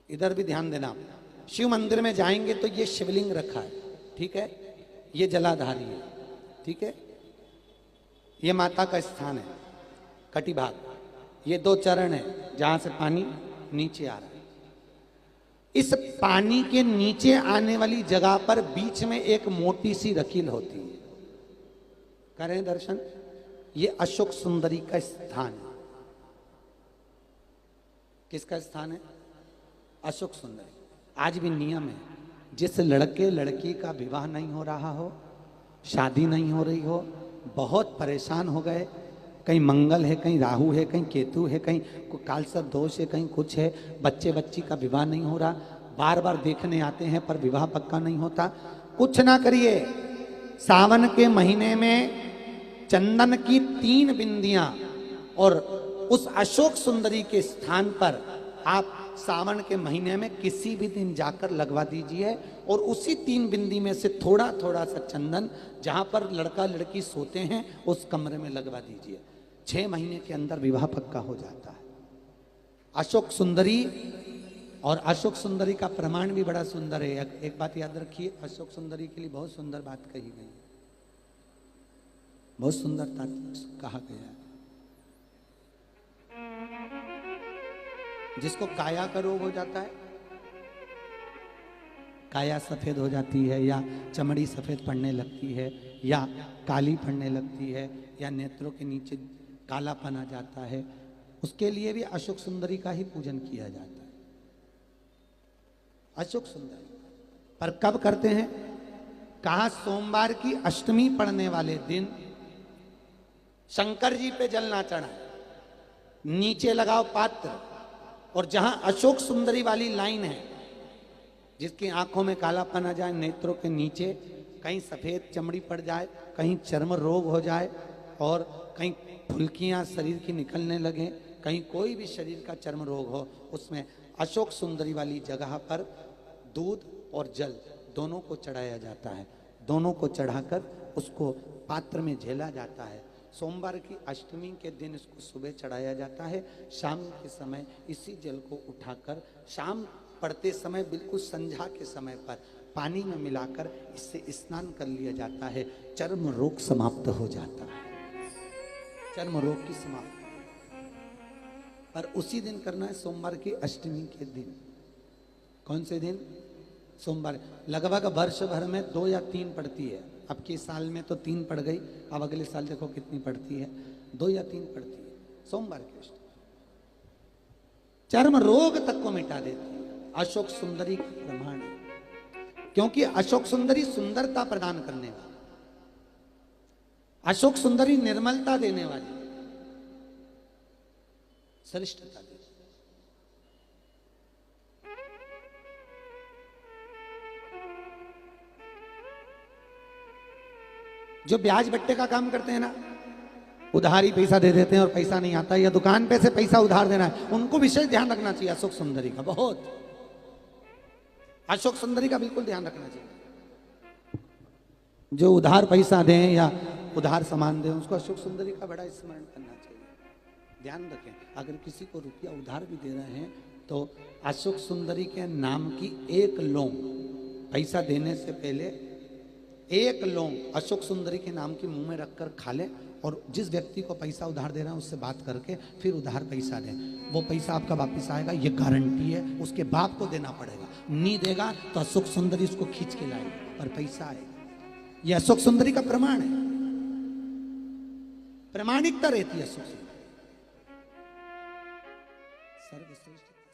इधर भी ध्यान देना आप। शिव मंदिर में जाएंगे तो ये शिवलिंग रखा है, ठीक है, ये जलाधारी है, ठीक है, ये माता का स्थान है कटिभाग, ये 2 चरण है जहां से पानी नीचे आ रहा है। इस पानी के नीचे आने वाली जगह पर बीच में एक मोटी सी रकील होती है, करें दर्शन। ये अशोक सुंदरी का स्थान है। किसका स्थान है? अशोक सुंदरी। आज भी नियम है, जिस लड़के लड़की का विवाह नहीं हो रहा हो, शादी नहीं हो रही हो, बहुत परेशान हो गए, कहीं मंगल है, कहीं राहु है, कहीं केतु है, कहीं कालसर्प दोष है, कहीं कुछ है, बच्चे बच्ची का विवाह नहीं हो रहा, बार बार देखने आते हैं पर विवाह पक्का नहीं होता, कुछ ना करिए। सावन के महीने में चंदन की 3 बिंदियां और उस अशोक सुंदरी के स्थान पर आप सावन के महीने में किसी भी दिन जाकर लगवा दीजिए और उसी 3 बिंदी में से थोड़ा थोड़ा सा चंदन जहां पर लड़का लड़की सोते हैं उस कमरे में लगवा दीजिए। 6 महीने के अंदर विवाह पक्का हो जाता है। अशोक सुंदरी, और अशोक सुंदरी का प्रमाण भी बड़ा सुंदर है। एक बात याद रखिए, अशोक सुंदरी के लिए बहुत सुंदर बात कही गई, बहुत सुंदरता कहा गया है। जिसको काया का रोग हो जाता है, काया सफेद हो जाती है, या चमड़ी सफेद पड़ने लगती है, या काली पड़ने लगती है, या नेत्रों के नीचे कालापन आ जाता है, उसके लिए भी अशोक सुंदरी का ही पूजन किया जाता है। अशोक सुंदरी पर कब करते हैं? कहा सोमवार की अष्टमी पड़ने वाले दिन शंकर जी पे जल ना चढ़ा, नीचे लगाओ पात्र, और जहां अशोक सुंदरी वाली लाइन है, जिसकी आंखों में कालापन आ जाए, नेत्रों के नीचे कहीं सफेद चमड़ी पड़ जाए, कहीं चर्म रोग हो जाए, और कहीं फुल्कियां शरीर की निकलने लगे, कहीं कोई भी शरीर का चर्म रोग हो, उसमें अशोक सुंदरी वाली जगह पर दूध और जल दोनों को चढ़ाया जाता है। दोनों को चढ़ाकर उसको पात्र में झेला जाता है। सोमवार की अष्टमी के दिन इसको सुबह चढ़ाया जाता है, शाम के समय इसी जल को उठाकर शाम पड़ते समय बिल्कुल संध्या के समय पर पानी में मिलाकर इससे स्नान कर लिया जाता है। चर्म रोग समाप्त हो जाता है, चर्म रोग की समाप्ति। पर उसी दिन करना है, सोमवार की अष्टमी के दिन। कौन से दिन? सोमवार। लगभग वर्ष भर में 2 या 3 पड़ती है। अब के साल में तो 3 पड़ गई, अब अगले साल देखो कितनी पड़ती है, 2 या 3 पड़ती है सोमवार की अष्टमी। चर्म रोग तक को मिटा देती है। अशोक सुंदरी का प्रमाण है, क्योंकि अशोक सुंदरी सुंदरता प्रदान करने वाली, अशोक सुंदरी निर्मलता देने वाली, श्रेष्ठता देती। जो ब्याज बट्टे का काम करते हैं ना, उधारी पैसा दे देते हैं और पैसा नहीं आता, या दुकान पे से पैसा उधार देना है, उनको विशेष ध्यान रखना चाहिए अशोक सुंदरी का। बहुत अशोक सुंदरी का बिल्कुल ध्यान रखना चाहिए। जो उधार पैसा दें या उधार सामान दें, उसको अशोक सुंदरी का बड़ा स्मरण करना चाहिए। ध्यान रखें, अगर किसी को रुपया उधार भी दे रहे हैं तो अशोक सुंदरी के नाम की 1 लौंग पैसा देने से पहले 1 लौंग अशोक सुंदरी के नाम की मुंह में रखकर खा लें, और जिस व्यक्ति को पैसा उधार दे रहा है उससे बात करके फिर उधार पैसा दें। वो पैसा आपका वापस आएगा, ये गारंटी है। उसके बाप को देना पड़ेगा, नहीं देगा तो अशोक सुंदरी उसको खींच के लाएगी और पैसा आएगा। ये अशोक सुंदरी का प्रमाण है, प्रामाणिकता रहती है अशोक सुंदरी। सर्वश्रेष्ठ।